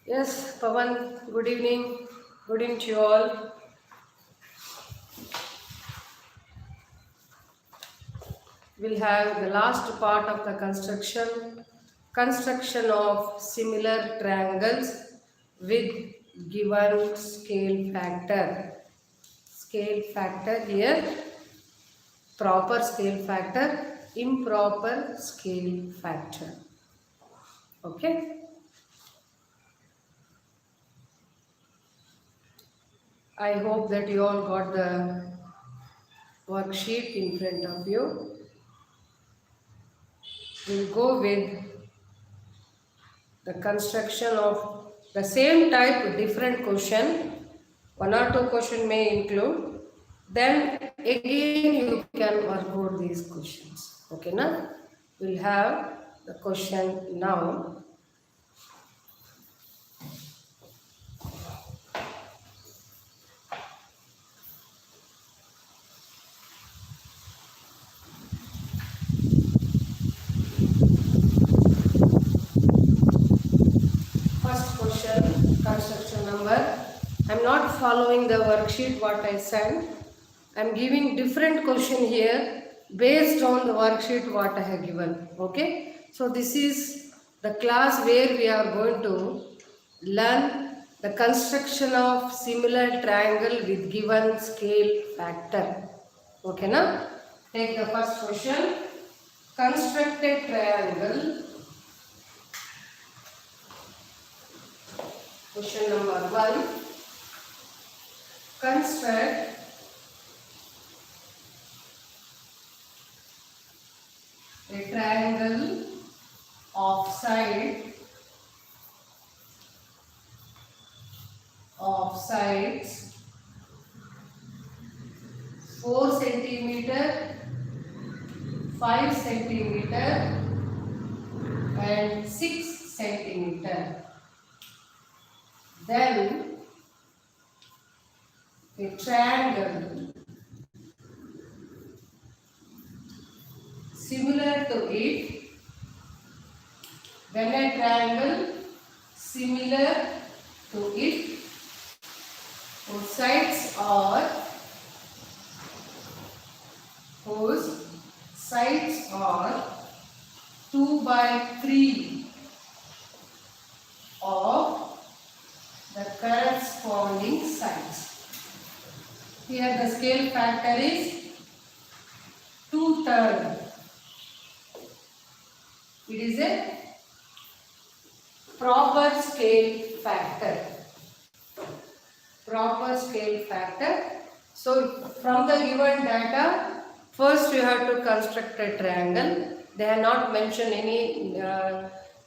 Yes, Pawan, good evening. Good evening to you all. We'll have the last part of the construction of similar triangles with given scale factor. Scale factor here, proper scale factor, improper scale factor. Okay, I hope that you all got the worksheet in front of you. We'll go with the construction of the same type different question, one or two question may include, then again you can work out these questions. Okay, na? We'll have the question now. First question, construction number. I'm not following the worksheet what I sent. I'm giving different question here based on the worksheet what I have given. Okay. So this is the class where we are going to learn the construction of similar triangle with given scale factor. Okay na? Take the first question. Construct a triangle. Question number 1. Construct a triangle of sides 4 centimeter, 5 centimeter and 6 centimeter. Then a triangle similar to it, when a triangle similar to it, whose sides are 2 by 3 of the corresponding sides. Here the scale factor is 2/3. It is a proper scale factor. Proper scale factor. So from the given data, first you have to construct a triangle. They have not mentioned any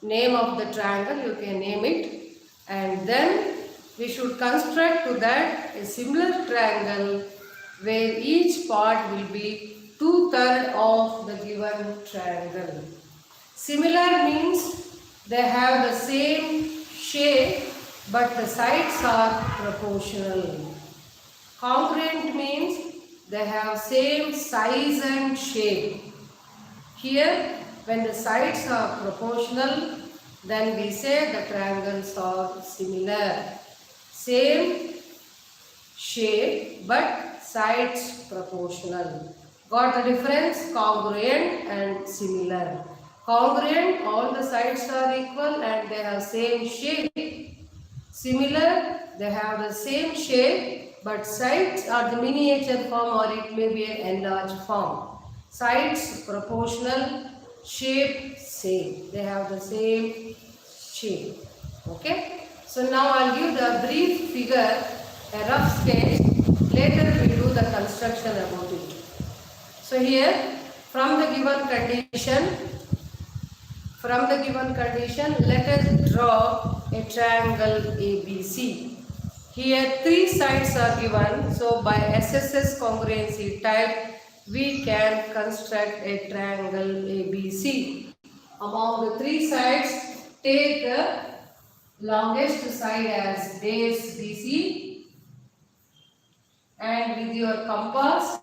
name of the triangle. You can name it. And then we should construct to that a similar triangle where each part will be 2/3 of the given triangle. Similar means they have the same shape but the sides are proportional. Congruent means they have same size and shape. Here when the sides are proportional, then we say the triangles are similar. Same shape but sides proportional. Got the difference? Congruent and similar. Congruent, all the sides are equal and they have same shape. Similar, they have the same shape but sides are the miniature form or it may be an enlarged form. Sides proportional, shape same. They have the same shape. Okay. So now I'll give the brief figure, a rough sketch. Later we do the construction about it. So here from the given condition, let us draw a triangle ABC. Here three sides are given, so by SSS congruency type, we can construct a triangle ABC. Among the three sides, take the longest side as base BC and with your compass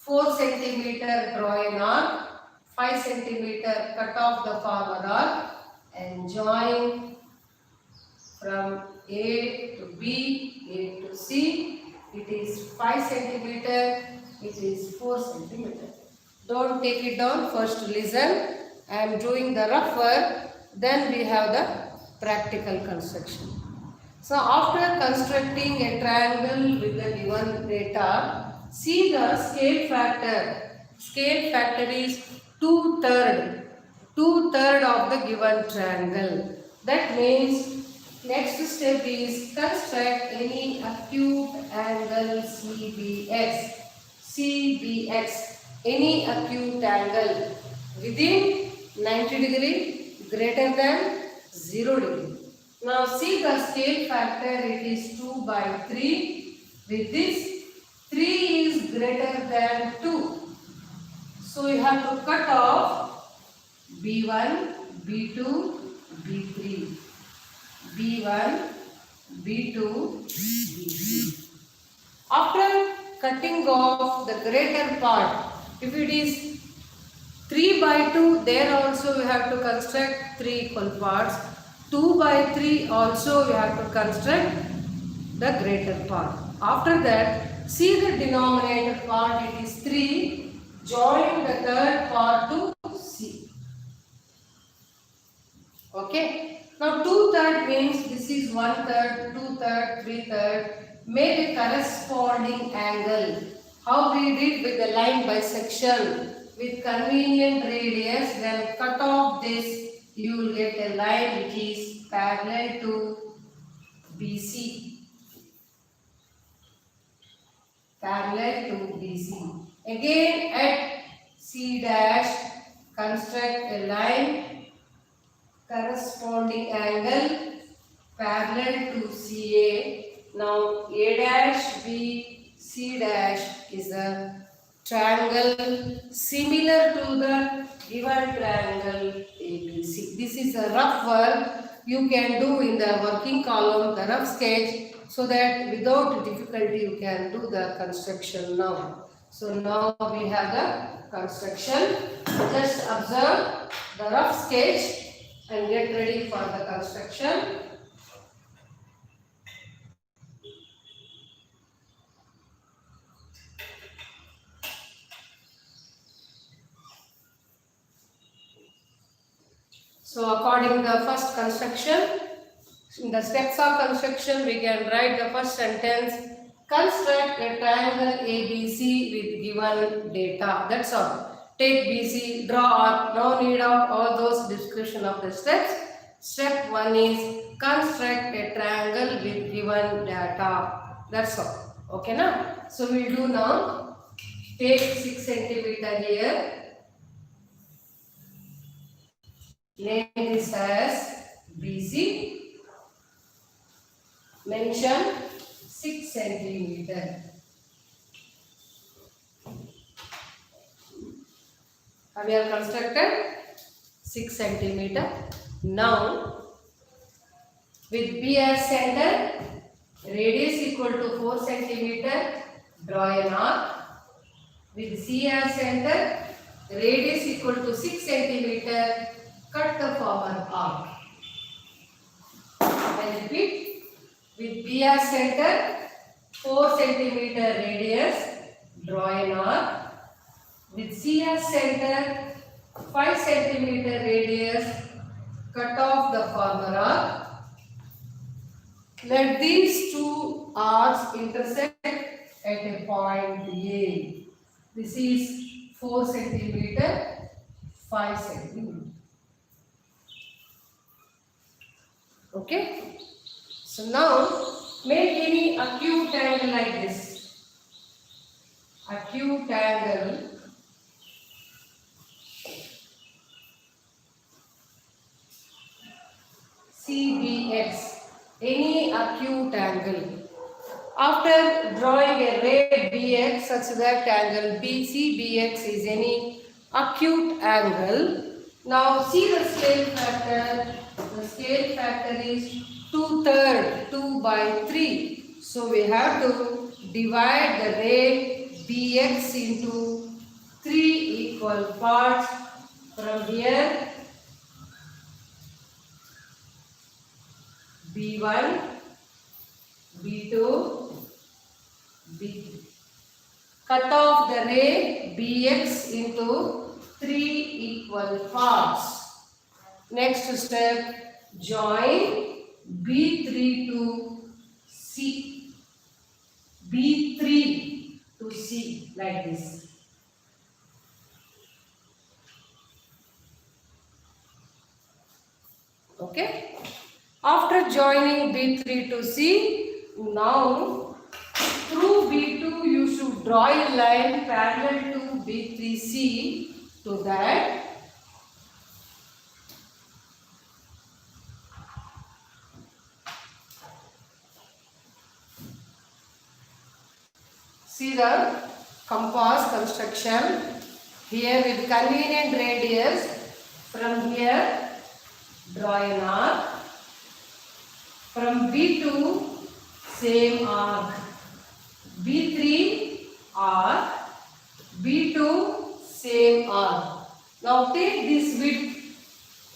4 centimeter draw an arc, 5 centimeter cut off the forward arc and join from A to B, A to C, it is 5 centimeter, it is 4 centimeter. Don't take it down, first listen. I am doing the rough work, then we have the practical construction. So after constructing a triangle with the given data, see the scale factor. Scale factor is 2/3. 2/3 of the given triangle. That means next step is construct any acute angle CBX. CBX. Any acute angle within 90 degree greater than 0 degree. Now see the scale factor, it is 2 by 3. With this, 3 is greater than 2. So you have to cut off B1, B2, B3. B1, B2, B3. After cutting off the greater part, if it is 3 by 2, there also we have to construct 3 equal parts. 2 by 3 also we have to construct the greater part. After that, see the denominator part, it is 3. Join the third part to C. Okay. Now 2/3 means this is 1/3, 2/3, 3/3. Make a corresponding angle. How we did with the line bisection. With convenient radius, then cut off this, you will get a line which is parallel to BC. Parallel to BC. Again at C dash, construct a line, corresponding angle, parallel to CA. Now A dash, B, C dash is a triangle similar to the given triangle ABC. This is a rough work you can do in the working column, the rough sketch, so that without difficulty you can do the construction now. So now we have the construction. Just observe the rough sketch and get ready for the construction. So according to the first construction, in the steps of construction, we can write the first sentence. Construct a triangle ABC with given data. That's all. Take BC, draw arc. No need of all those description of the steps. Step 1 is construct a triangle with given data. That's all. Okay now? So we'll do now. Take 6 centimeter here. Name this as BC. Mention 6 centimeter. We have constructed 6 centimeter. Now, with B as center, radius equal to 4 centimeter, draw an arc. With C as center, radius equal to 6 centimeter, cut the former arc. I repeat. With B as center, 4 centimeter radius, draw an arc. With C as center, 5 centimeter radius, cut off the former arc. Let these two arcs intersect at a point A. This is 4 centimeter, 5 centimeter. Okay. So now, make any acute angle like this. Acute angle. CBX. Any acute angle. After drawing a ray BX such that angle BCBX is any acute angle. Now see the scale factor. The scale factor is 2/3, 2 by 3. So we have to divide the ray BX into 3 equal parts. From here, B1, B2, B3. Cut off the ray BX into 3 equal parts. Next step, join B3 to C. B3 to C, like this. Okay. After joining B3 to C, now through B2 you should draw a line parallel to B3C. To that, see the compass construction here with convenient radius. From here, draw an arc. From B2, same arc. B3 arc. B2, same arc. Now take this width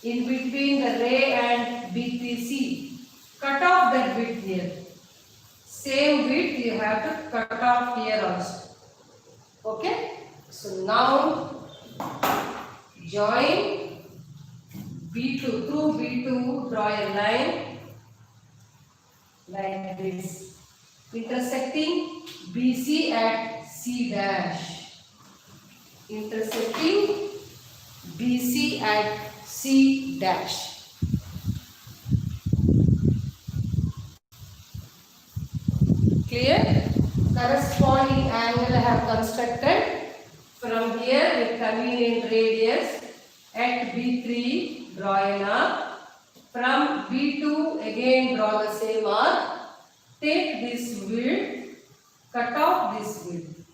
in between the ray and B3C. Cut off that width here. Same width you have to cut off here also. Okay? So now join B2, through B2 draw a line like this, intersecting BC at C dash, intersecting BC at C dash. Clear? Corresponding angle I have constructed from here with convenient radius. At B3, draw an arc. From B2, again draw the same arc. Take this width, cut off this width.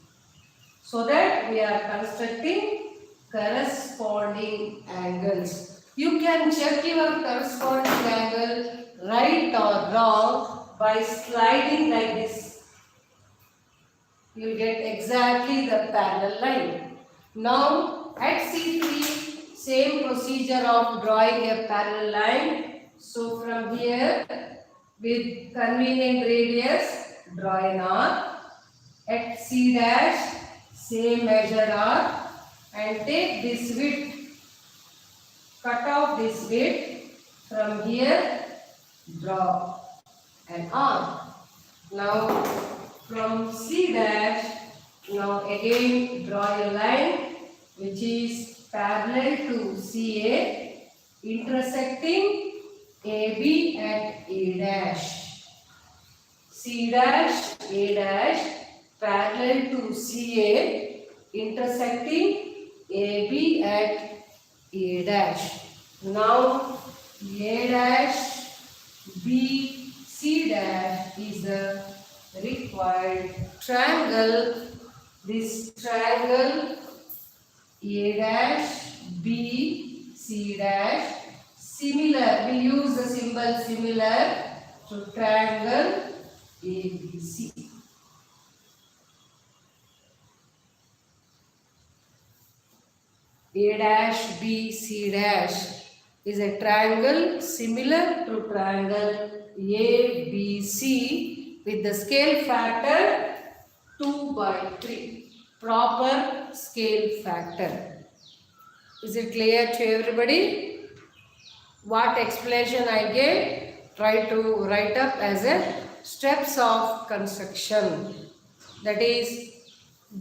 So that we are constructing corresponding angles. You can check your corresponding angle right or wrong by sliding like this. You will get exactly the parallel line. Now at C3, same procedure of drawing a parallel line. So from here, with convenient radius, draw an arc. At C dash, same measure arc, and take this width, cut off this width. From here, draw an arc. Now from C dash, now again draw a line which is parallel to CA, intersecting AB and A dash. C dash, A dash, parallel to CA, intersecting AB at A dash. Now A dash, B, C dash is the required triangle. This triangle A dash, B, C dash, similar, we use the symbol similar to triangle ABC. A dash, B, C dash is a triangle similar to triangle ABC with the scale factor 2/3. Proper scale factor. Is it clear to everybody? What explanation I gave, try to write up as a steps of construction. That is,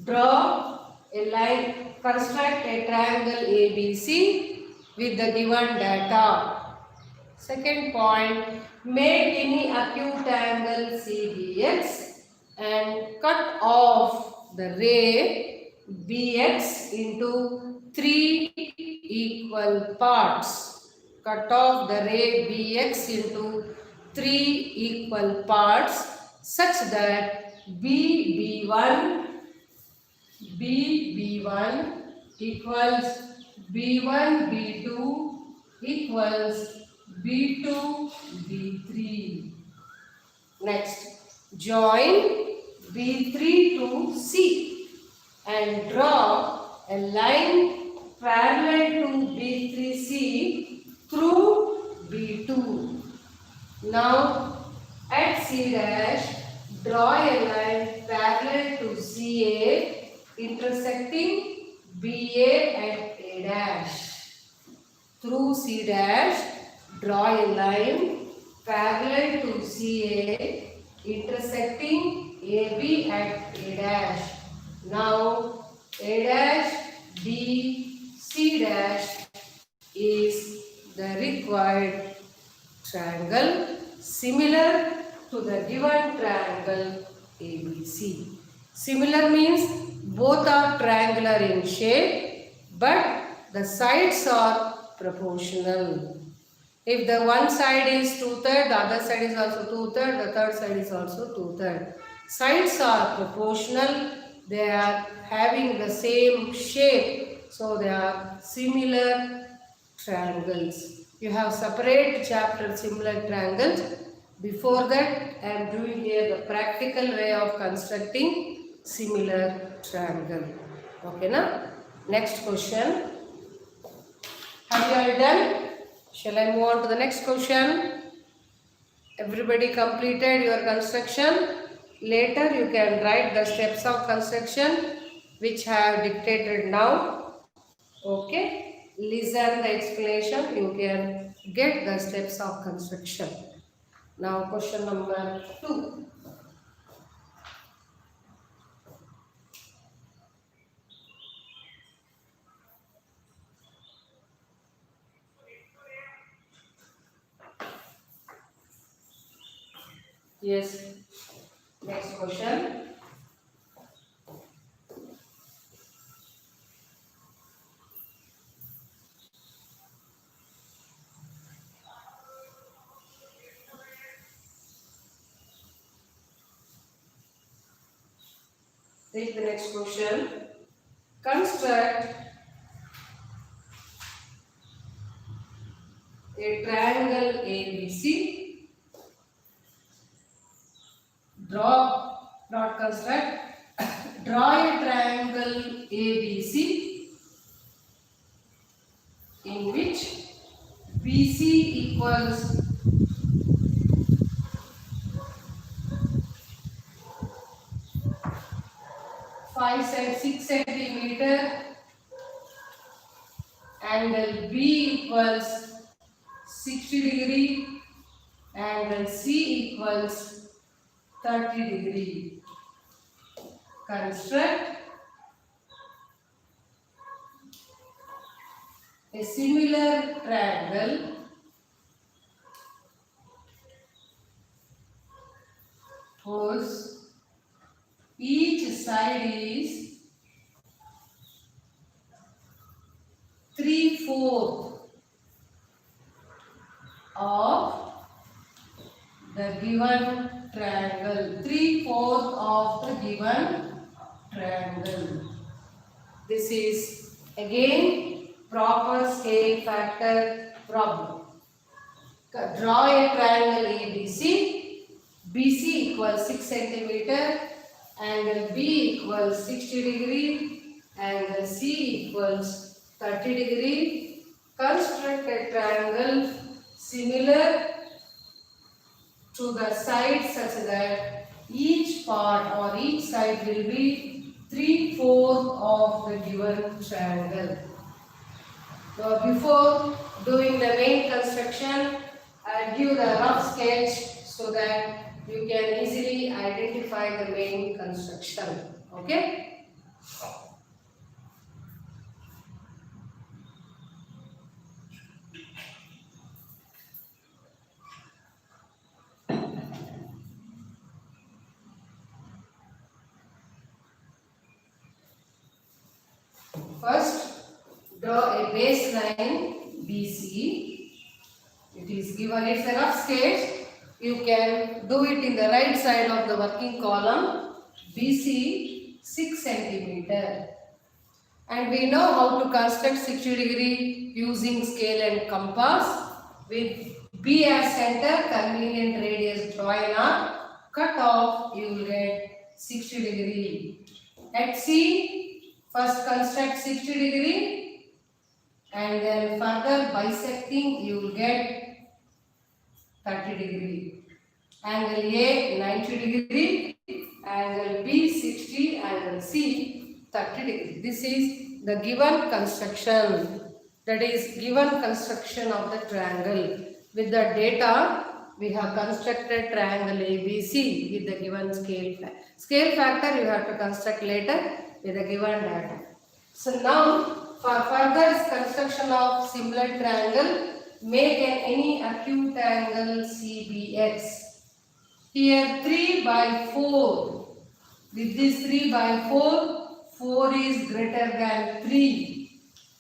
draw a line, construct a triangle ABC with the given data. Second point, make any acute angle CBX and cut off the ray BX into 3 equal parts. Cut off the ray BX into 3 equal parts such that BB1 equals B1 B2 equals B2 B3. Next, join B3 to C and draw a line parallel to B3C through B2. Now at C dash, draw a line parallel to CA intersecting BA and A dash. Through C dash, draw a line parallel to CA intersecting AB at A dash. Now A dash, D, C dash is the required triangle similar to the given triangle ABC. Similar means both are triangular in shape, but the sides are proportional. If the one side is 2/3, the other side is also 2/3, the third side is also 2/3. Sides are proportional, they are having the same shape, so they are similar triangles. You have separate chapter similar triangles. Before that, I am doing here the practical way of constructing similar triangle. Okay, na? Next question. Have you all done? Shall I move on to the next question? Everybody completed your construction? Later you can write the steps of construction which I have dictated now. Okay? Listen the explanation. You can get the steps of construction. Now question number 2. Yes. Next question. Take the next question. Construct a triangle ABC. Not construct. Draw a triangle ABC in which BC equals 6 centimeter, angle B equals 60 degree, angle C equals 30 degree. Construct a similar triangle whose each side is 3/4 of the given triangle. 3/4 of the given triangle. This is again proper scale factor problem. Draw a triangle ABC. BC equals 6 centimeter, angle B equals 60 degree, angle C equals 30 degree. Construct a triangle similar to the side such that each part or each side will be 3/4 of the given triangle. So before doing the main construction, I'll give the rough sketch so that you can easily identify the main construction. Okay? First, draw a baseline BC. It is given, it's a rough sketch. You can do it in the right side of the working column. BC 6 centimeter. And we know how to construct 60 degree using scale and compass. With B as center, convenient radius, draw an arc. Cut off, you will get 60 degree. At C, first construct 60 degree and then further bisecting you will get 30 degree. Angle A 90 degree, angle B 60, angle C 30 degree. This is the given construction. That is given construction of the triangle. With the data, we have constructed triangle ABC with the given scale factor. Scale factor you have to construct later with the given data. So now for further construction of similar triangle, make any acute angle CBX. Here 3 by 4. With this 3 by 4, 4 is greater than 3.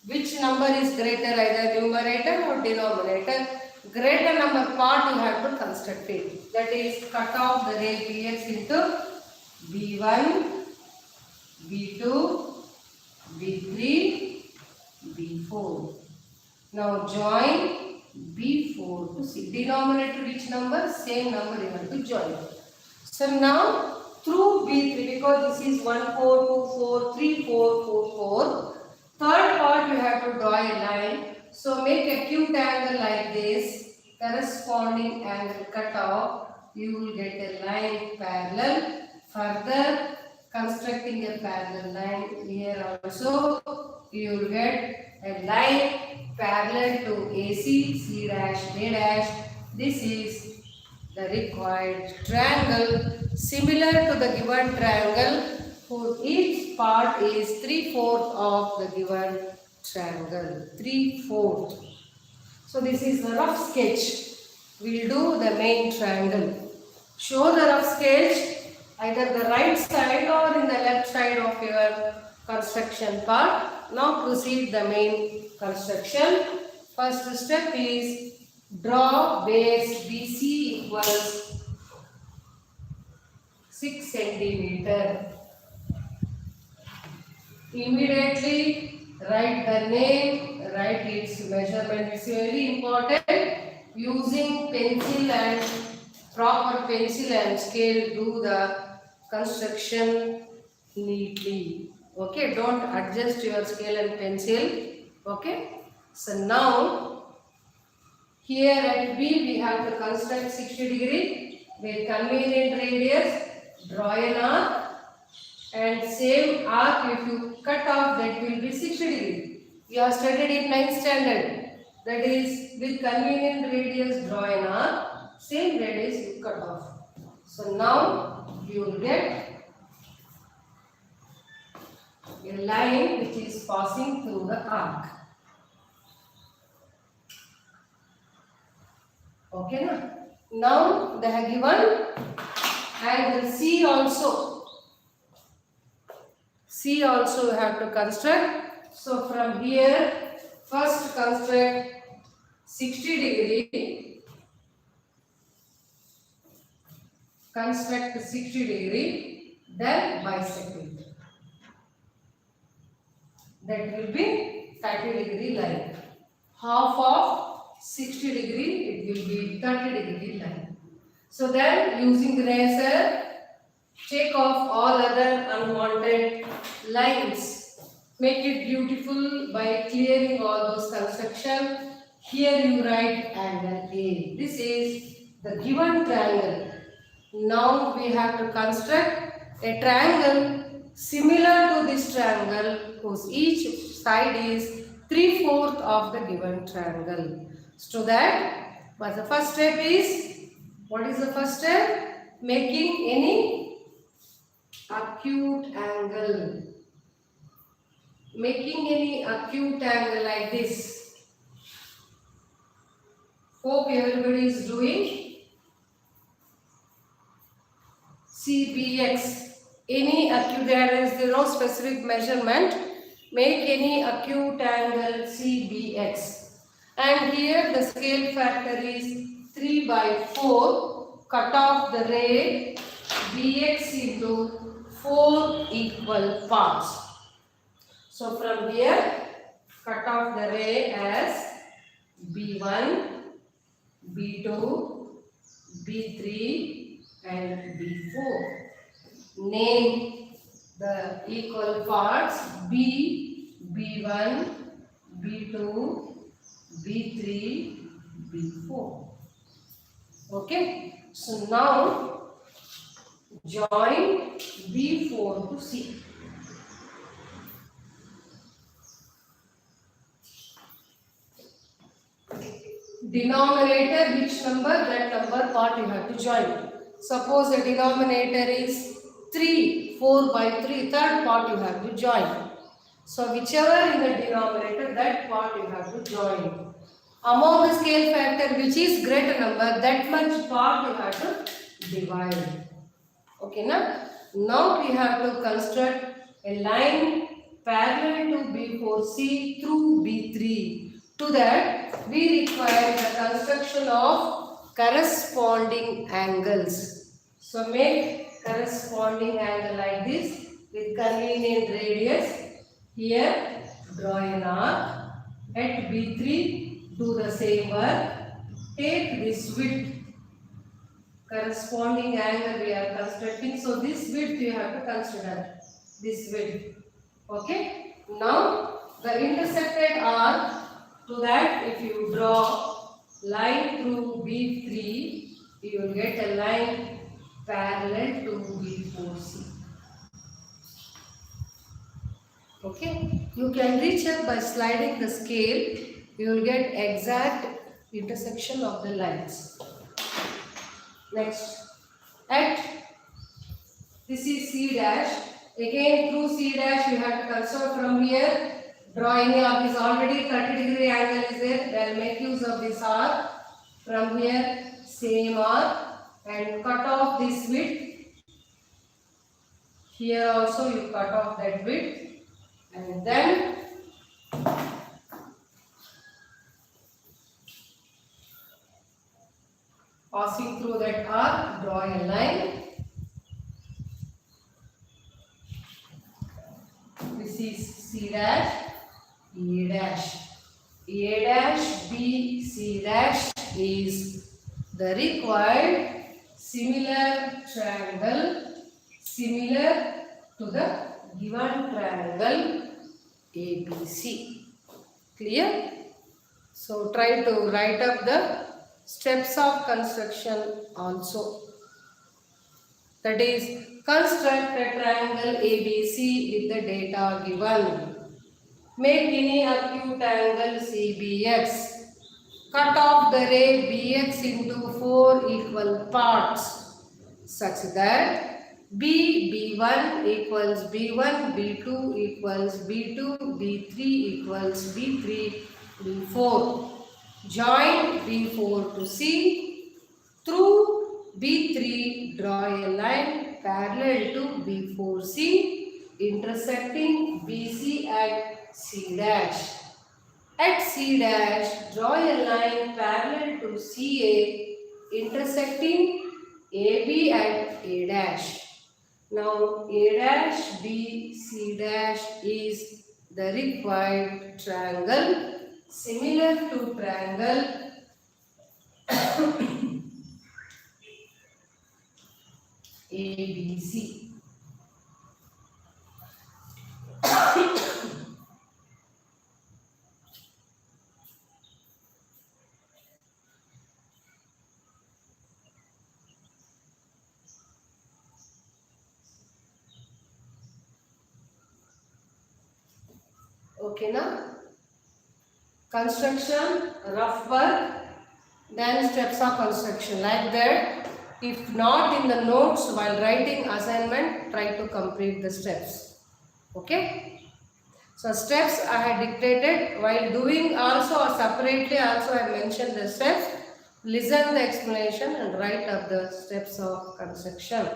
Which number is greater, either numerator or denominator? Greater number part you have to construct it. That is, cut off the ray PX into B1, B2, B3, B4. Now join B4 to C. Denominator which number? Same number you have to join. So now through B3, because this is 1, 4, 2, 4, 3, 4, 4, 4. Third part you have to draw a line. So make acute angle like this. Corresponding angle cut off. You will get a line parallel. Further constructing a parallel line here also. You will get a line parallel to AC, C dash, A dash. This is the required triangle similar to the given triangle whose each part is 3/4 of the given triangle. 3/4. So this is the rough sketch. We will do the main triangle. Show the rough sketch either the right side or in the left side of your construction part. Now proceed the main construction. First step is draw base BC equals 6 centimeter. Immediately write the name, write its measurement. It's very important. Using pencil and proper pencil and scale, do the construction neatly. Okay, don't adjust your scale and pencil. Okay, so now here at B we have to construct 60 degree with convenient radius. Draw an arc, and same arc if you cut off, that will be 60 degree. You have studied in 9th standard. That is, with convenient radius draw an arc, same radius you cut off. So now you will get a line which is passing through the arc. Okay, na? Now they have given angle C also. C also you have to construct. So from here, first construct 60 degree. Construct 60 degree, then bisect it. That will be 30 degree line. Half of 60 degree, it will be 30 degree line. So then using razor, take off all other unwanted lines. Make it beautiful by clearing all those construction. Here you write angle A. This is the given triangle. Now we have to construct a triangle similar to this triangle whose each side is 3/4 of the given triangle. So that, but the first step is, what is the first step? Making any acute angle. Making any acute angle like this. Hope everybody is doing. CBX. Any acute, there is no specific measurement. Make any acute angle CBX. And here the scale factor is 3 by 4. Cut off the ray BX into 4 equal parts. So from here, cut off the ray as B1, B2, B3 and B4. Name the equal parts B, B1, B2, B3, B4. Okay. So now join B4 to C. Denominator, which number? That number part you have to join. Suppose the denominator is 3, 4 by 3, third part you have to join. So whichever in the denominator, that part you have to join. Among the scale factor which is greater number, that much part you have to divide. Okay, now we have to construct a line parallel to B4C through B3. To that, we require the construction of corresponding angles. So make corresponding angle like this with convenient radius. Here, draw an arc. At B3, do the same work. Take this width, corresponding angle we are constructing. So this width you have to consider. This width. Okay. Now the intersected arc, to that if you draw line through B3, you will get a line parallel to B4C. Okay. You can reach up by sliding the scale. You will get exact intersection of the lines. Next, at this is C dash. Again through C dash you have to construct from here. Drawing of this already 30-degree angle is there. I will make use of this arc. From here same arc and cut off this width. Here also you cut off that width and then passing through that arc, draw a line. This is C dash, A dash. A dash, B, C dash is the required similar triangle similar to the given triangle ABC. Clear? So try to write up the steps of construction also. That is, construct a triangle ABC with the data given. Make any acute angle CBX. Cut off the ray BX into 4 equal parts such that B1 equals B1, B2 equals B2, B3 equals B3, B4. Join B4 to C. Through B3, draw a line parallel to B4C, intersecting BC at C dash. At C dash, draw a line parallel to CA, intersecting AB at A dash. Now A dash, B, C dash is the required triangle similar to triangle ABC. Okay, now construction, rough work, then steps of construction like that. If not in the notes while writing assignment, try to complete the steps. Okay. So steps I had dictated. While doing also or separately also I mentioned the steps. Listen the explanation and write up the steps of construction.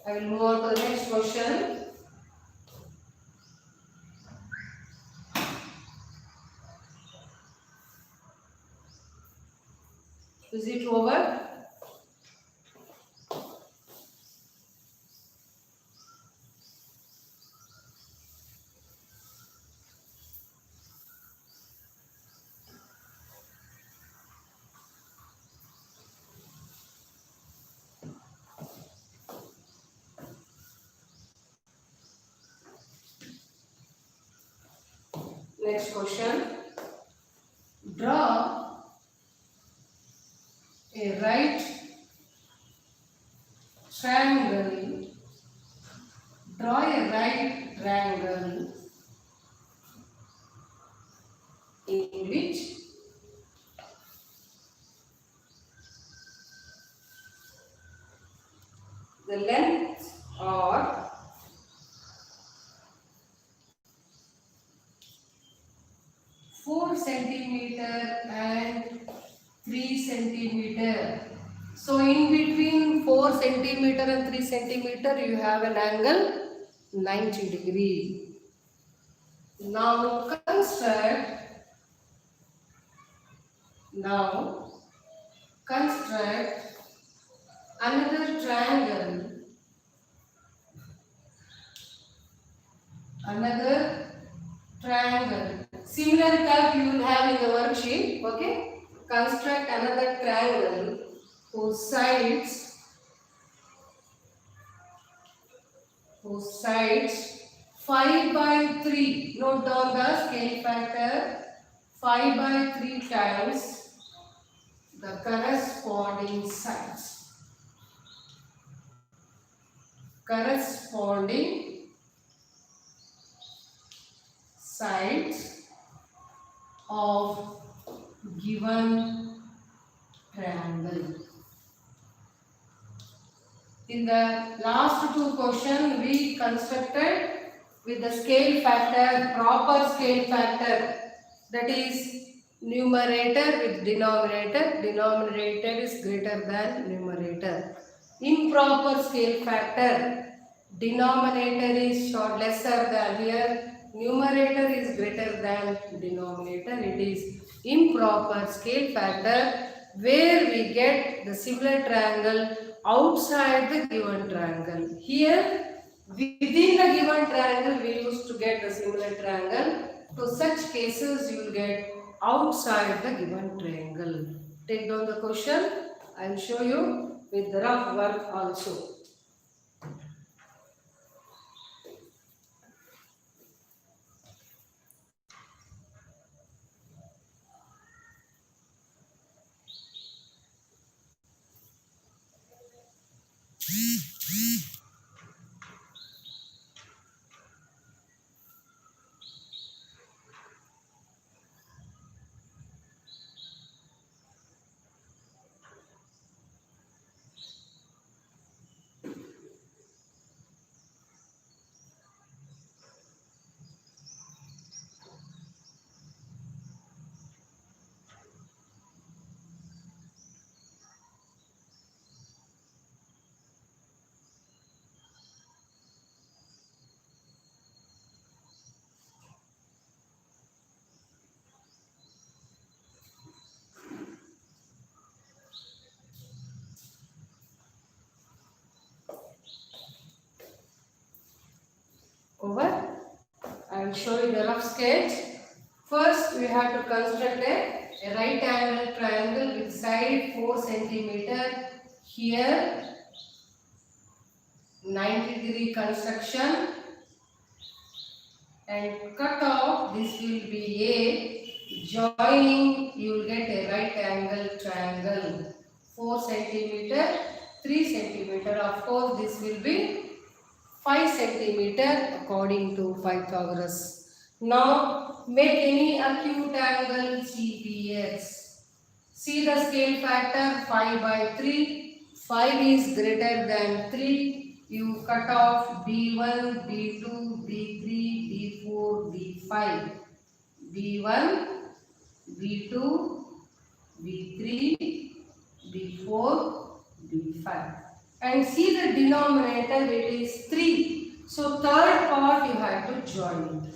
I will move on to the next question. Is it over? Next question. Draw a right triangle, draw a right triangle in which the lengths are 4 centimeter and 3 centimeter. So in between 4 centimeter and 3 centimeter you have an angle 90 degree. Now construct another triangle. Similar curve you will have in the worksheet. Okay. Construct another triangle whose sides 5 by 3. Note down the scale factor. 5 by 3 times the corresponding sides of given triangle. In the last two questions, we constructed with the scale factor, proper scale factor, that is numerator with denominator. Denominator is greater than numerator. Improper scale factor, denominator is lesser than here, numerator is greater than denominator. It is improper scale factor where we get the similar triangle outside the given triangle. Here, within the given triangle, we used to get the similar triangle. To such cases, you will get outside the given triangle. Take down the question. I will show you with the rough work also. Over. I will show you the rough sketch. First, we have to construct a right angle triangle with side 4 centimeter. Here, 90 degree construction, and cut off. This will be a joining. You will get a right angle triangle. 4 centimeter, 3 centimeter. Of course, this will be 5 centimeter according to Pythagoras. Now make any acute angle CPX. See the scale factor 5 by 3. 5 is greater than 3. You cut off B1, B2, B3, B4, B5. B1, B2, B3, B4, B5. And see the denominator, it is 3. So third part you have to join it.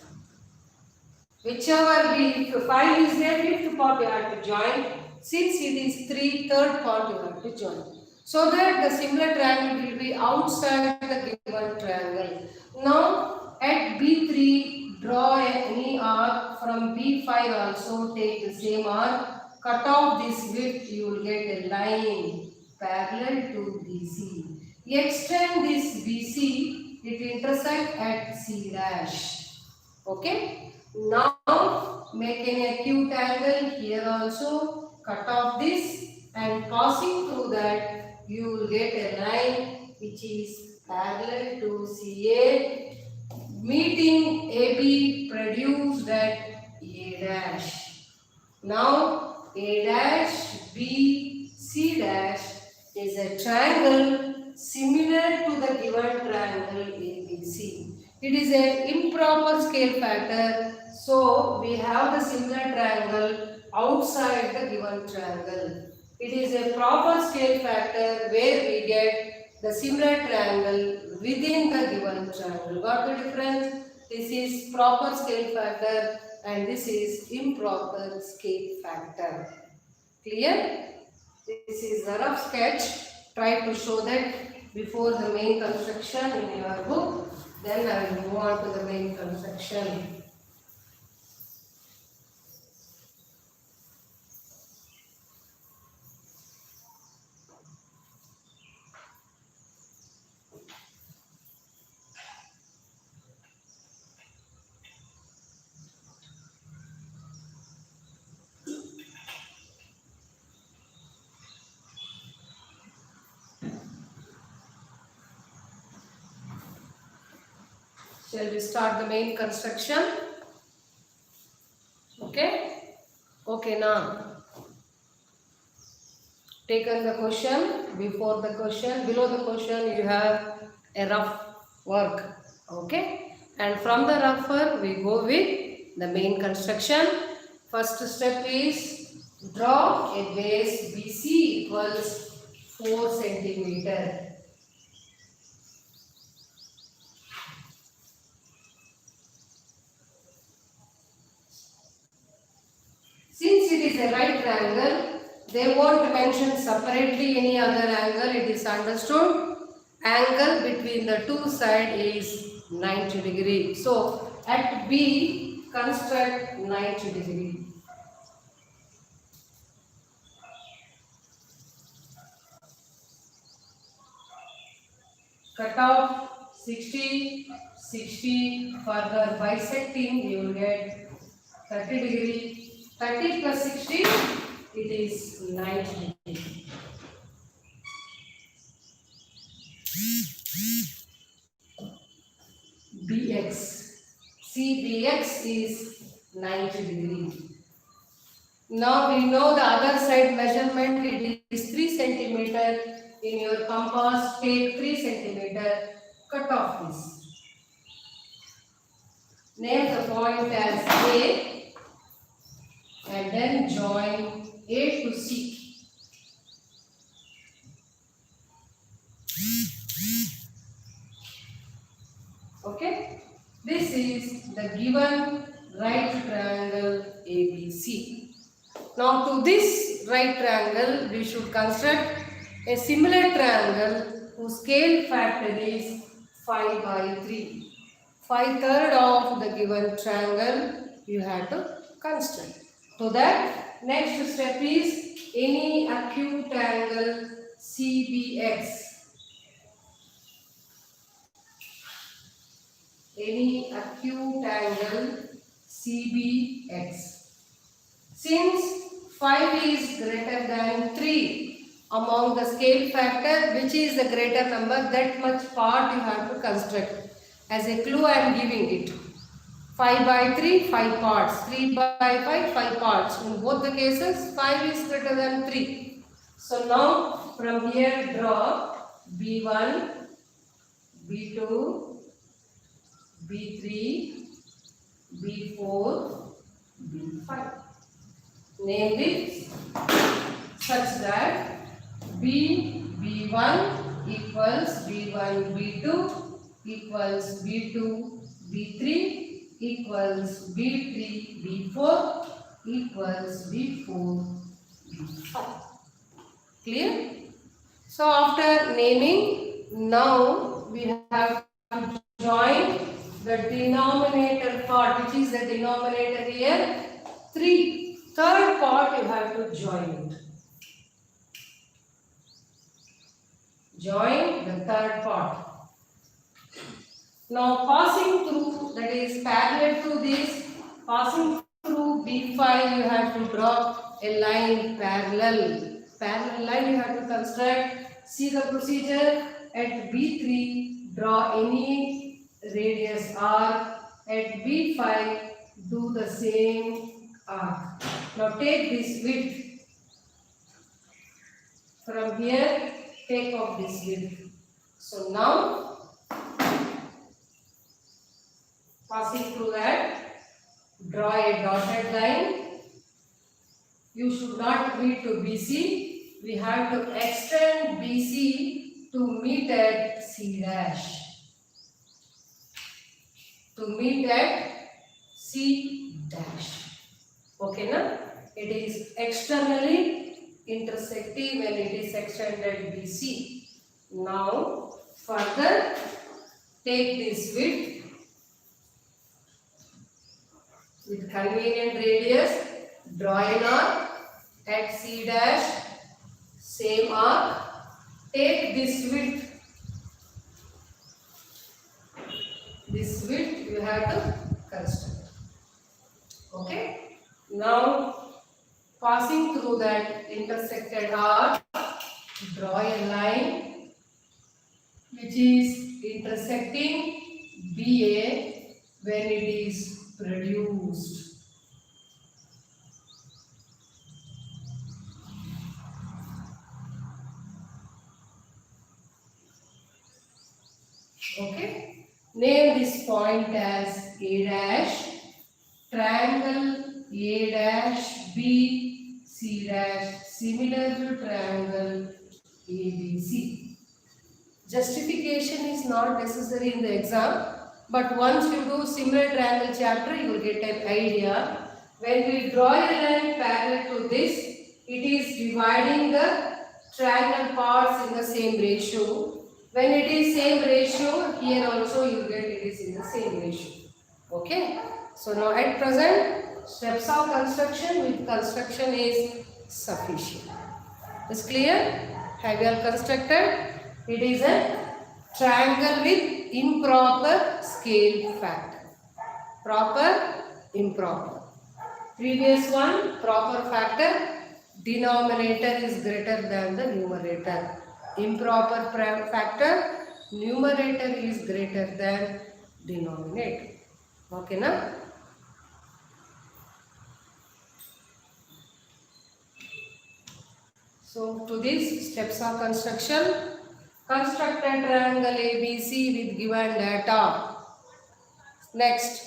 Whichever be, if 5 is there, fifth part you have to join. Since it is 3, third part you have to join. So that the similar triangle will be outside the given triangle. Now at B3, draw any arc. From B5 also take the same arc. Cut off this width, you will get a line parallel to BC. Extend this BC, it intersect at C dash. Okay. Now make an acute angle here also. Cut off this and passing through that you will get a line which is parallel to CA, meeting AB produced at A dash. Now A dash, B, C dash is a triangle similar to the given triangle ABC. It is an improper scale factor, so we have the similar triangle outside the given triangle. It is a proper scale factor where we get the similar triangle within the given triangle. Got the difference? This is proper scale factor and this is improper scale factor. Clear? This is a rough sketch. Try to show that before the main construction in your book. Then I will move on to the main construction. Shall we start the main construction? Okay? Okay, now. Taken the question, before the question, below the question you have a rough work. Okay? And from the rough work we go with the main construction. First step is draw a base BC equals 4 centimeter. Since it is a right triangle, they won't mention separately any other angle. It is understood. Angle between the two sides is 90 degree. So at B, construct 90 degree. Cut off 60, 60. Further bisecting, you will get 30 degree. 30 plus 60, it is 90 degree. BX. CBX is 90 degree. Now we know the other side measurement, it is 3 centimeter. In your compass, take 3 centimeter, cut off this. Name the point as A. And then join A to C. Okay? This is the given right triangle ABC. Now to this right triangle, we should construct a similar triangle whose scale factor is 5 by 3. 5/3 of the given triangle you have to construct. So that next step is any acute angle CBX. Any acute angle CBX. Since 5 is greater than 3 among the scale factor, which is the greater number, that much part you have to construct. As a clue I am giving it. 5 by 3, 5 parts. 3 by 5, 5 parts. In both the cases, 5 is greater than 3. So now from here draw B1, B2, B3, B4, B5. Name this such that B1 equals B1, B2 equals B2, B3 equals B3, B4 equals B4, B5. Clear? So after naming, now we have to join the denominator part, which is the denominator here, 3. Third part you have to join it. Join the third part. Now passing through, that is parallel to this, passing through B5 you have to draw a line parallel. Parallel line you have to construct. See the procedure. at B3 draw any radius arc. At B5 do the same arc. Now take this width. From here take off this width. So now passing through that, draw a dotted line. You should not meet to BC. We have to extend BC to meet at C dash. To meet at C dash. Okay, na? It is externally intersecting when it is extended BC. Now, further take this width with convenient radius, draw an arc at C dash, same arc, take this width you have to construct. Okay, now passing through that intersected arc, draw a line which is intersecting BA when it is produced. Okay, name this point as A dash, triangle A dash B C dash similar to triangle ABC. Justification is not necessary in the exam, but once you do similar triangle chapter, you will get an idea. When we draw a line parallel to this, it is dividing the triangle parts in the same ratio. When it is same ratio, here also you get it is in the same ratio. Okay. So now at present, steps of construction with construction is sufficient. Is clear? Have you all constructed? It is a triangle with improper scale factor. Proper, improper. Previous one, proper factor, denominator is greater than the numerator. Improper factor, numerator is greater than denominator. Okay, na? So to these steps of construction, construct a triangle ABC with given data. Next,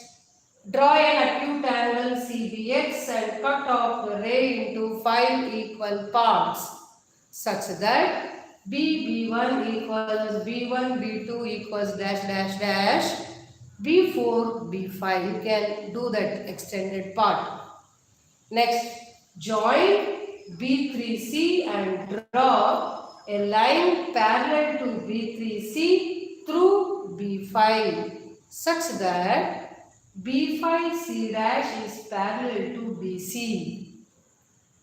draw an acute angle CBX and cut off the ray into 5 equal parts such that B1 equals B1, B2 equals dash dash dash, B4, B5. You can do that extended part. Next, join B3C and draw a line parallel to B3C through B5 such that B5C dash is parallel to BC.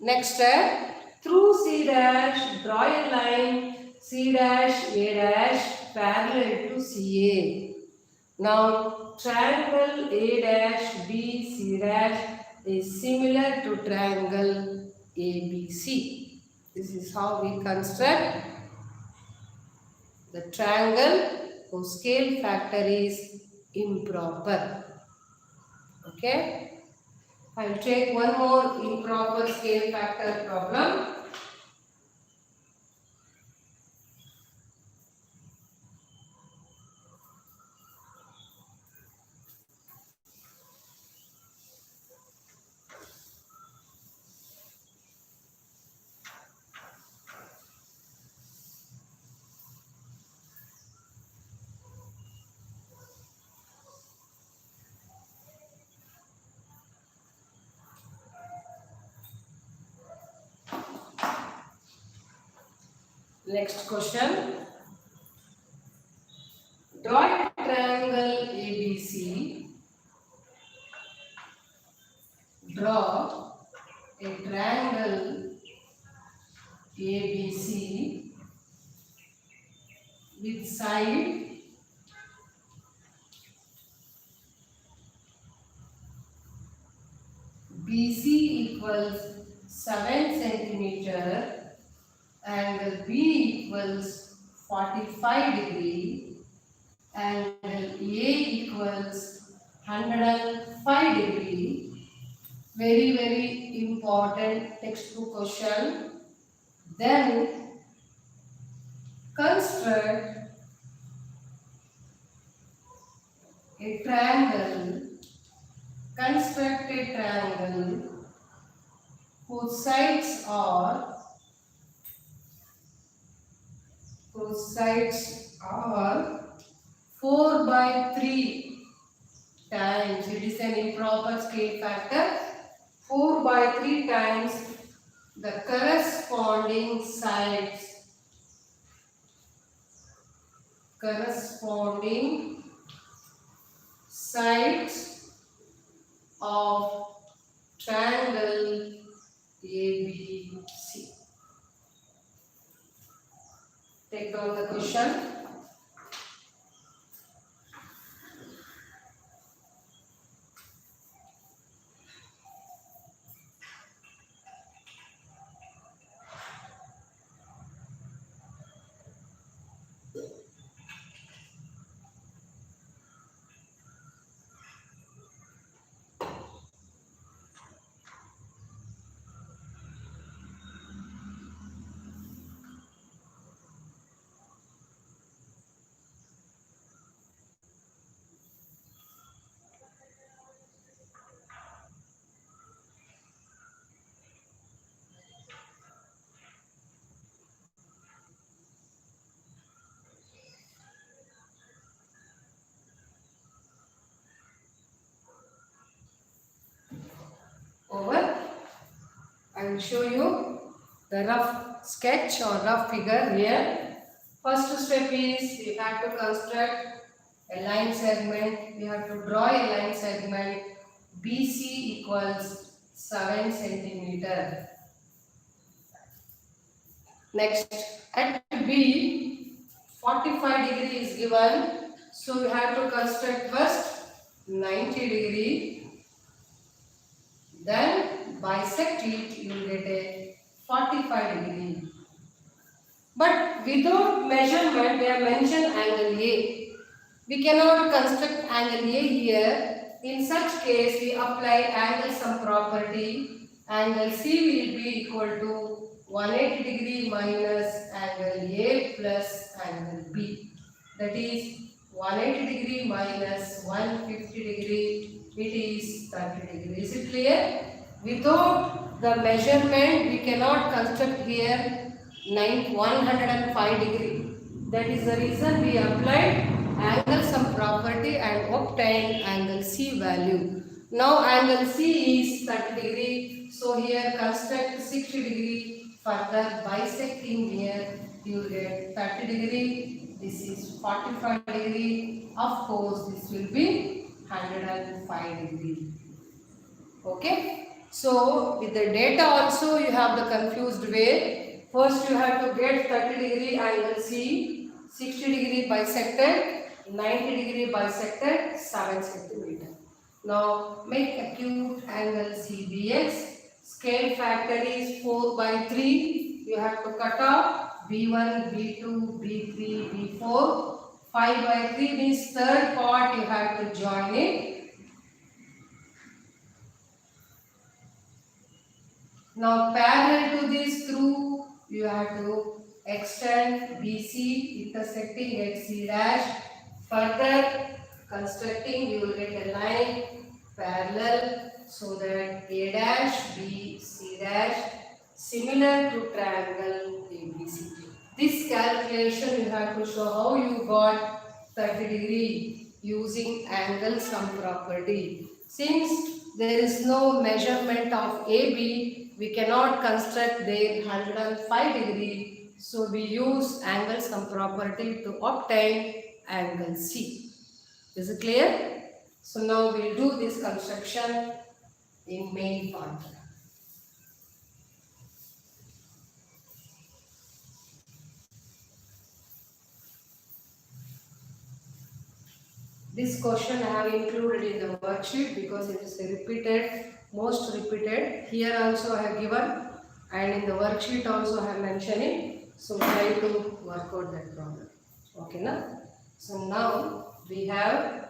Next step, through C dash draw a line C dash A dash parallel to CA. Now triangle A dash B C dash is similar to triangle ABC. This is how we construct the triangle whose scale factor is improper. Okay. I will take one more improper scale factor problem. Next question. Draw a triangle ABC. Draw a triangle ABC with side BC equals 7 centimeter and B equals 45 degree, angle A equals 105 degree. Very, very important textbook question. Then construct a triangle. Construct a triangle whose sides are 4 by 3 times. It is an improper scale factor. 4 by 3 times the corresponding sides of triangle ABC. Take down the question. Over. I will show you the rough sketch or rough figure here. First step is we have to construct a line segment. We have to draw a line segment. BC equals 7 centimeter. Next, at B, 45 degree is given. So we have to construct first 90 degree. Then bisect it, you will get a 45 degree. But without measurement, we have mentioned angle A. We cannot construct angle A here. In such case, we apply angle sum property. Angle C will be equal to 180 degree minus angle A plus angle B. That is 180 degree minus 150 degree. It is 30 degree. Is it clear? Without the measurement, we cannot construct here 105 degree. That is the reason we applied angle sum property and obtained angle C value. Now angle C is 30 degree. So here construct 60 degree. Further bisecting here, you will get 30 degree. This is 45 degree. Of course, this will be 105 degree. Okay. So with the data also you have the confused way. First you have to get 30 degree angle C, 60 degree bisected, 90 degree bisected, 7 centimeter. Now make acute angle CBX. Scale factor is 4 by 3. You have to cut off B1, B2, B3, B4. 5 by 3 means third part you have to join it. Now parallel to this through you have to extend BC intersecting at C dash. Further constructing you will get a line parallel so that A dash B C dash similar to triangle ABC. This calculation you have to show how you got 30 degree using angle sum property. Since there is no measurement of AB, we cannot construct their 105 degree. So we use angle sum property to obtain angle C. Is it clear? So now we will do this construction in main part. This question I have included in the worksheet because it is repeated, most repeated. Here also I have given and in the worksheet also I have mentioned it. So try to work out that problem. Okay, na? So now we have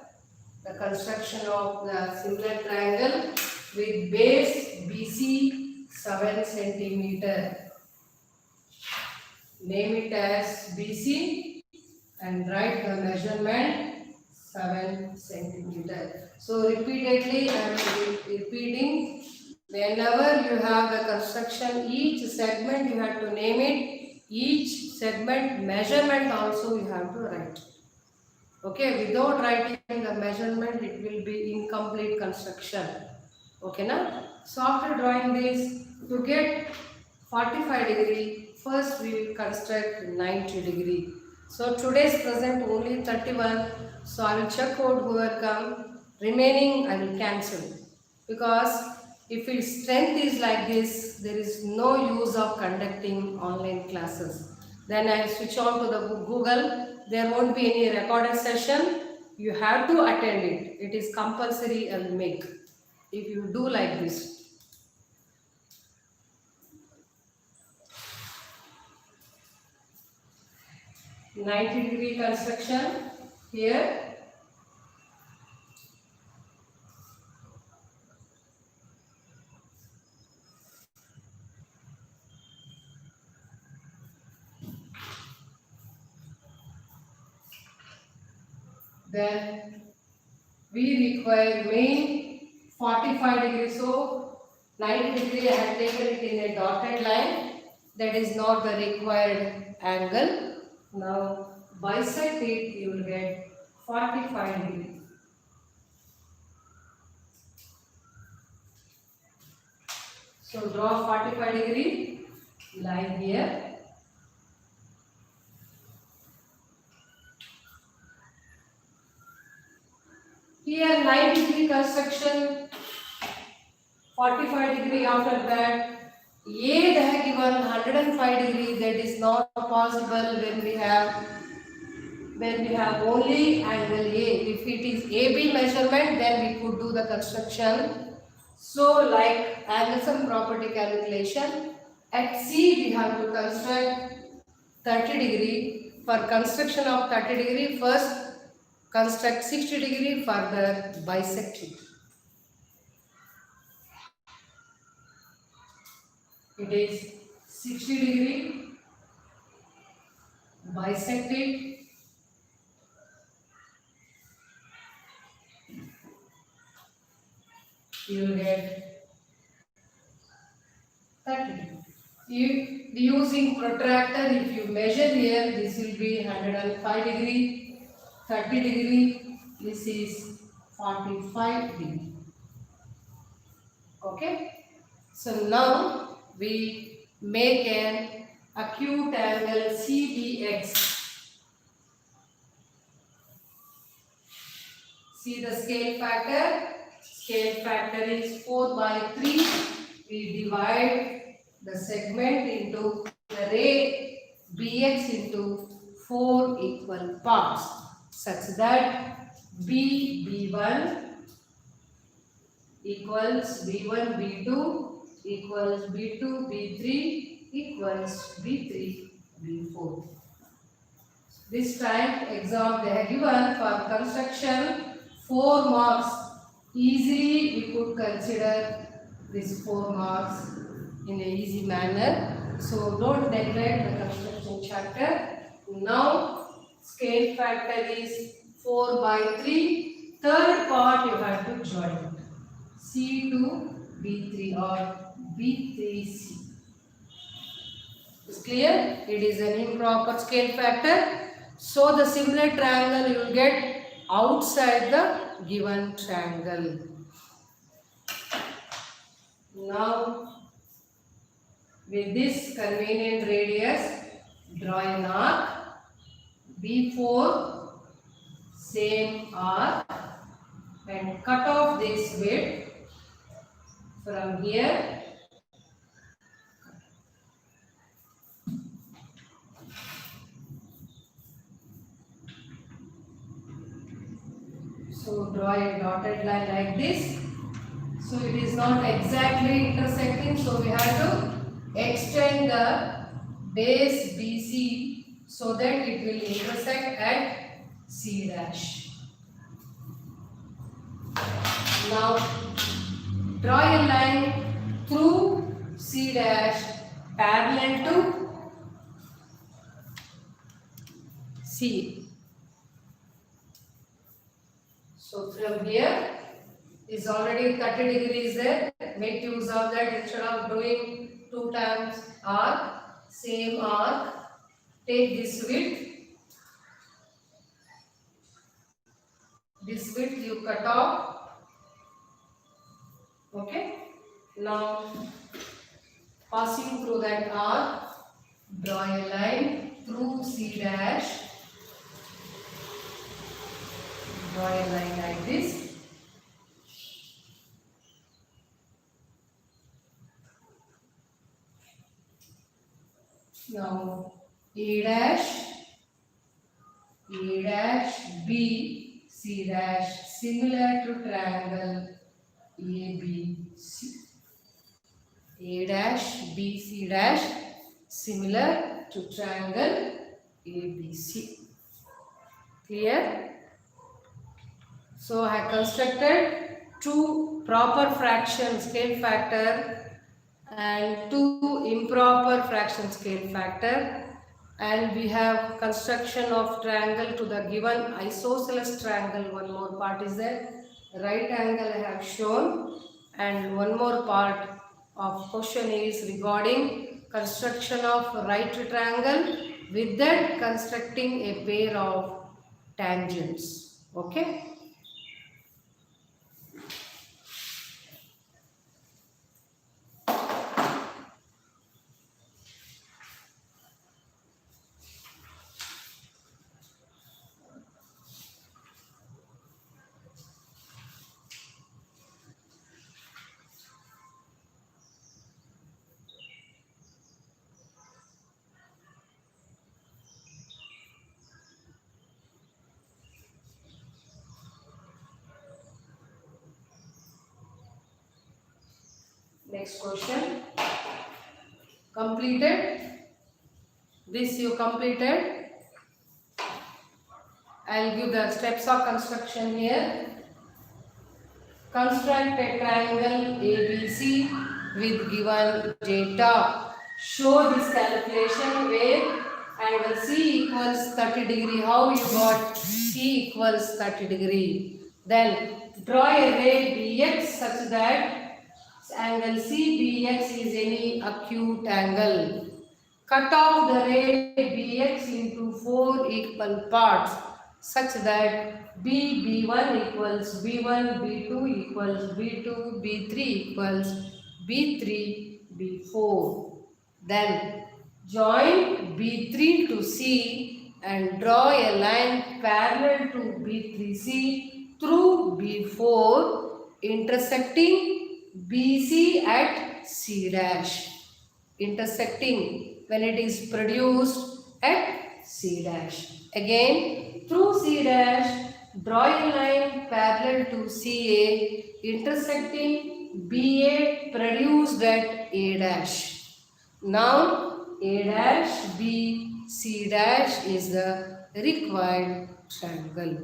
the construction of the similar triangle with base BC 7 centimeter. Name it as BC and write the measurement 7 centimeter. So repeatedly I am repeating, whenever you have the construction, each segment you have to name it, each segment measurement also you have to write. Okay, without writing the measurement it will be incomplete construction. Okay, na? So after drawing this, to get 45 degree, first we will construct 90 degree. So today's present only 31. So I will check out whoever come. Remaining I will cancel. Because if its strength is like this, there is no use of conducting online classes. Then I switch on to the Google. There won't be any recorded session. You have to attend it. It is compulsory I will make. If you do like this. 90-degree construction here. Then we require main 45 degrees. So 90 degree I have taken it in a dotted line. That is not the required angle. Now bisect it, you will get 45 degrees. So draw 45 degree line here. Here 90 degree construction, 45 degree after that. A they have given 105 degree, that is not possible when we have only angle A. If it is AB measurement, then we could do the construction. So like Anderson property calculation, at C we have to construct 30 degree. For construction of 30 degree, first construct 60 degree, further bisect it. It is 60 degree, bisect it. You will get 30 degree. Using protractor, if you measure here, this will be 105 degree, 30 degree, this is 45 degree. Okay. So now we make an acute angle CBX. See the scale factor. Scale factor is 4 by 3. We divide the segment into the ray BX into 4 equal parts such that B1 equals B1 B2 equals B2 B3 equals B3 B4. This time exam they have given for construction 4 marks. Easily we could consider this 4 marks in a easy manner. So don't neglect the construction chapter. Now scale factor is 4 by 3. Third part you have to join C to B3 or B3C. Is clear? It is an improper scale factor. So the similar triangle you will get outside the given triangle. Now with this convenient radius, draw an arc. B4 same arc and cut off this width from here. So draw a dotted line like this. So it is not exactly intersecting, so we have to extend the base BC so that it will intersect at C dash. Now draw a line through C dash parallel to C. So from here is already 30 degrees there. Make use of that instead of doing 2 times arc, same arc. Take this width you cut off. Okay. Now passing through that arc, draw a line through C dash. Draw a line like this. Now A dash, B, C dash, similar to triangle ABC. A dash, B, C dash, similar to triangle ABC. Clear? So I constructed two proper fractions scale factor and two improper fraction scale factor, and we have construction of triangle to the given isosceles triangle. One more part is there, right angle I have shown, and one more part of question is regarding construction of right triangle, with that constructing a pair of tangents. Okay. Next question. Completed. This you completed. I'll give the steps of construction here. Construct a triangle ABC with given J top. Show this calculation where angle C equals 30 degree. How you got C equals 30 degree? Then draw a ray BX such that angle CBX is any acute angle. Cut off the ray BX into 4 equal parts such that B1 equals B1, B2 equals B2, B3 equals B3, B4. Then join B3 to C and draw a line parallel to B3C through B4 intersecting BC at C dash. Intersecting when it is produced at C dash. Again, through C dash, draw a line parallel to CA intersecting BA produced at A dash. Now, A dash, B, C dash is the required triangle.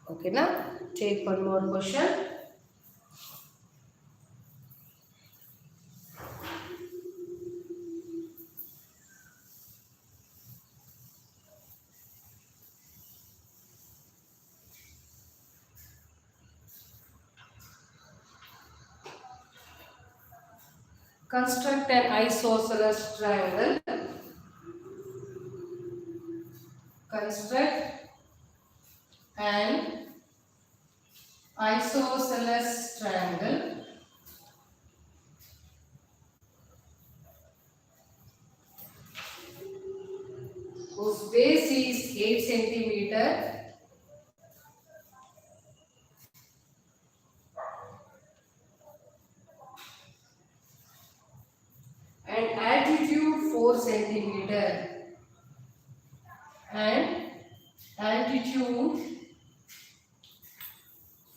Okay, now take one more question. Construct an isosceles triangle. Construct an isosceles triangle whose base is 8 centimeter and altitude 4 centimeter and altitude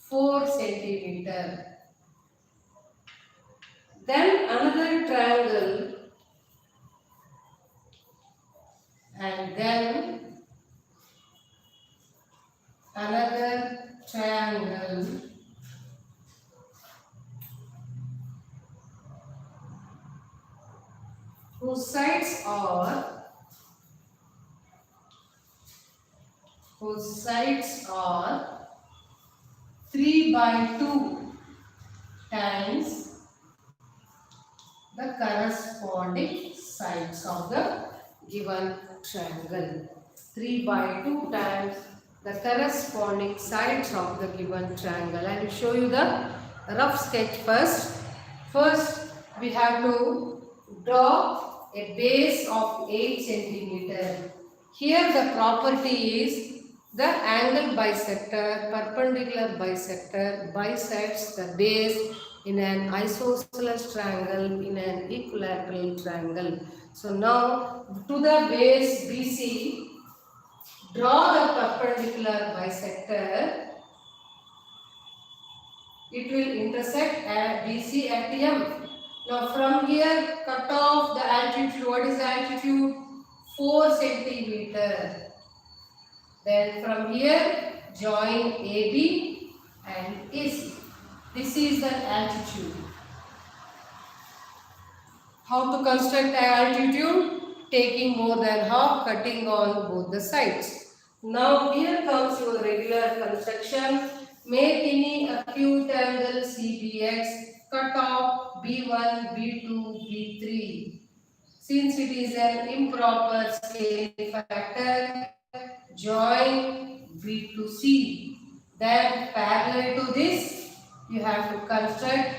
4 centimeter. Then another triangle and then another triangle whose sides are 3 by 2 times the corresponding sides of the given triangle. 3 by 2 times the corresponding sides of the given triangle. I will show you the rough sketch first. First, we have to draw a base of 8 centimeter. Here the property is the angle bisector, perpendicular bisector bisects the base in an isosceles triangle in an equilateral triangle. So now to the base BC, draw the perpendicular bisector. It will intersect at BC at M. Now from here, cut off the altitude. What is the altitude? 4 centimeter. Then from here, join AB and AC. This is the altitude. How to construct the altitude? Taking more than half, cutting on both the sides. Now here comes your regular construction. Make any acute angle CBX, cut off B1, B2, B3. Since it is an improper scaling factor, join B to C. Then parallel to this, you have to construct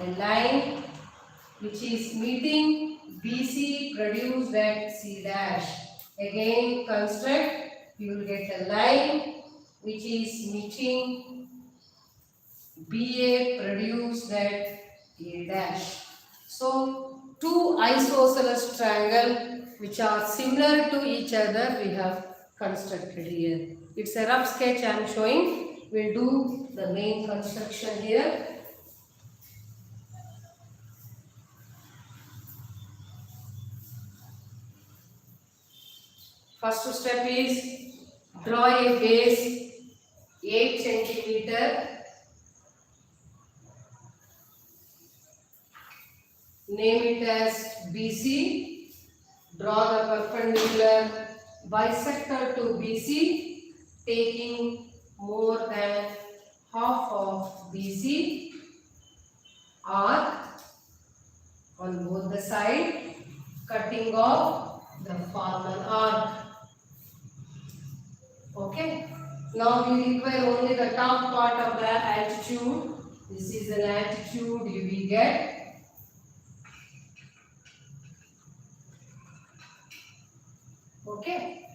a line which is meeting BC produced at C dash. Again construct, you will get a line which is meeting BA produced at A dash. So two isosceles triangle which are similar to each other we have constructed here. It's a rough sketch I am showing. We'll do the main construction here. First step is draw a base 8 centimeter. Name it as BC. Draw the perpendicular bisector to BC, taking more than half of BC arc on both the side, cutting off the formal arc. Okay. Now we require only the top part of the altitude. This is an altitude you will get. Okay.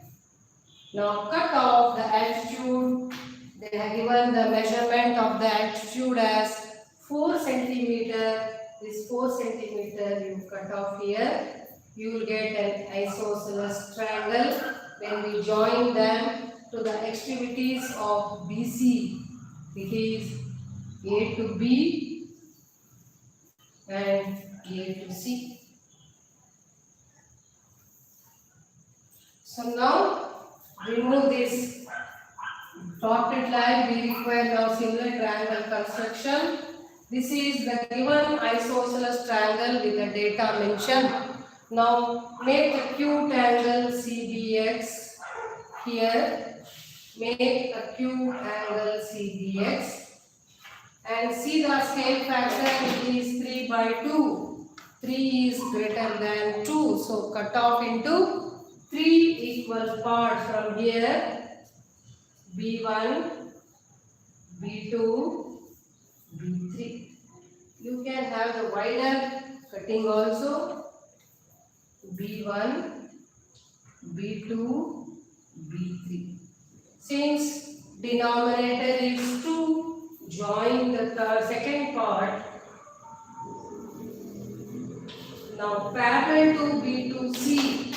Now cut off the altitude. They have given the measurement of the altitude as 4 centimeter. This 4 centimeter you cut off here. You will get an isosceles triangle. When we join them to the extremities of BC, it is A to B and A to C. So now remove this dotted line. We require now similar triangle construction. This is the given isosceles triangle with the data mentioned. Now make acute angle CBX here. Make acute angle CBX and see the scale factor. It is 3 by 2. 3 is greater than 2. So cut off into 3 equal parts from here. B1, B2, B3. You can have the wider cutting also. B1, B2, B3. Since denominator is 2, join the second part. Now parallel to B to C.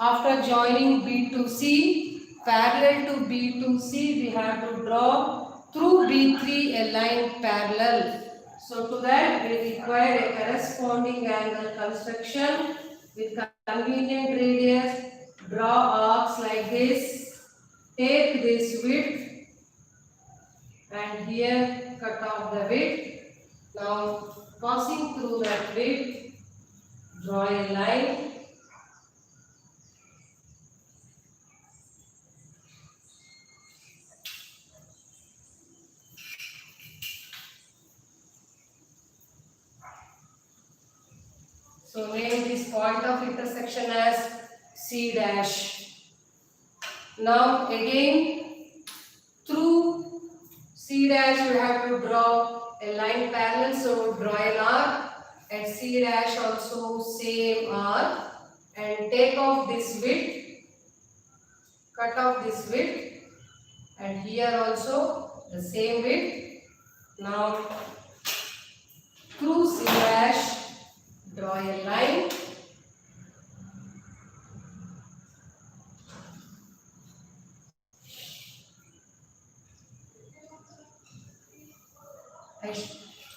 After joining B to C, parallel to B to C, we have to draw through B3 a line parallel. So to that we require a corresponding angle construction with convenient radius draw arcs like this, take this width and here cut off the width. Now passing through that width, draw a line. So name this point of intersection as C dash. Now again through C dash you have to draw a line parallel, so draw an arc. At C dash also same arc and take off this width, cut off this width, and here also the same width. Now through C dash draw a line.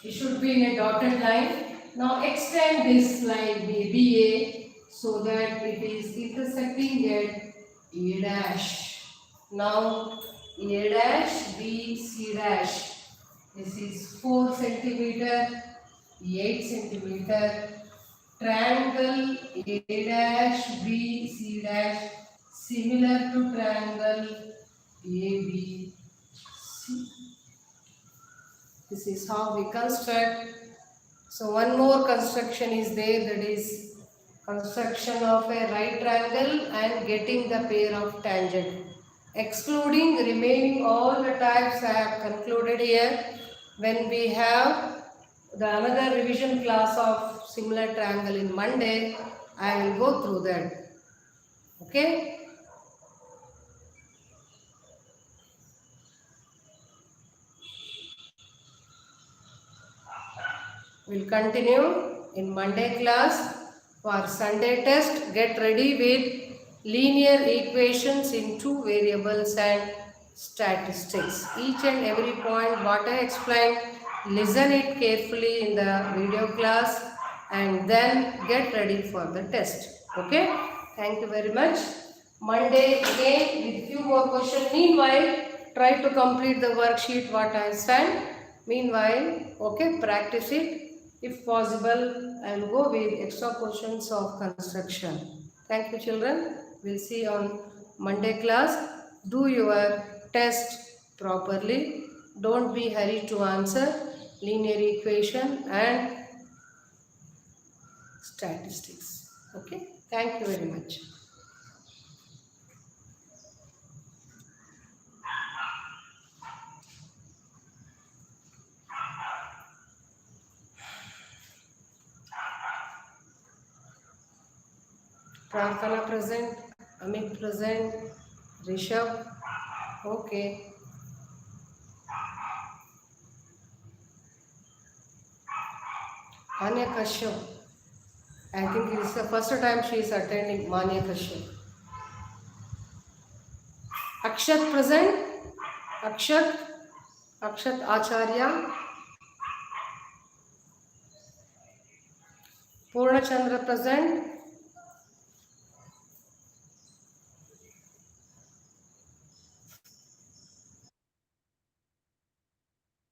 It should be in a dotted line. Now extend this line BA so that it is intersecting at A dash. Now A dash, B, C dash. This is 4 centimeter, 8 centimeter. Triangle A dash, B, C dash, similar to triangle ABC. This is how we construct. So one more construction is there, that is construction of a right triangle and getting the pair of tangent. Excluding remaining all the types I have concluded here. When we have the another revision class of similar triangle in Monday, I will go through that. Okay? We'll continue in Monday class. For Sunday test, get ready with linear equations in 2 variables and statistics. Each and every point what I explained, listen it carefully in the video class and then get ready for the test. Okay? Thank you very much. Monday again with few more questions. Meanwhile, try to complete the worksheet what I sent. Meanwhile, okay, practice it. If possible, I will go with extra questions of construction. Thank you, children. We'll see on Monday class. Do your test properly. Don't be hurried to answer linear equation and statistics. Okay. Thank you very much. Prarthana present, Amit present, Rishabh, okay. Manya Kashyap, I think it is the first time she is attending Manya Kashyap. Akshat present, Akshat Acharya, Purna Chandra present,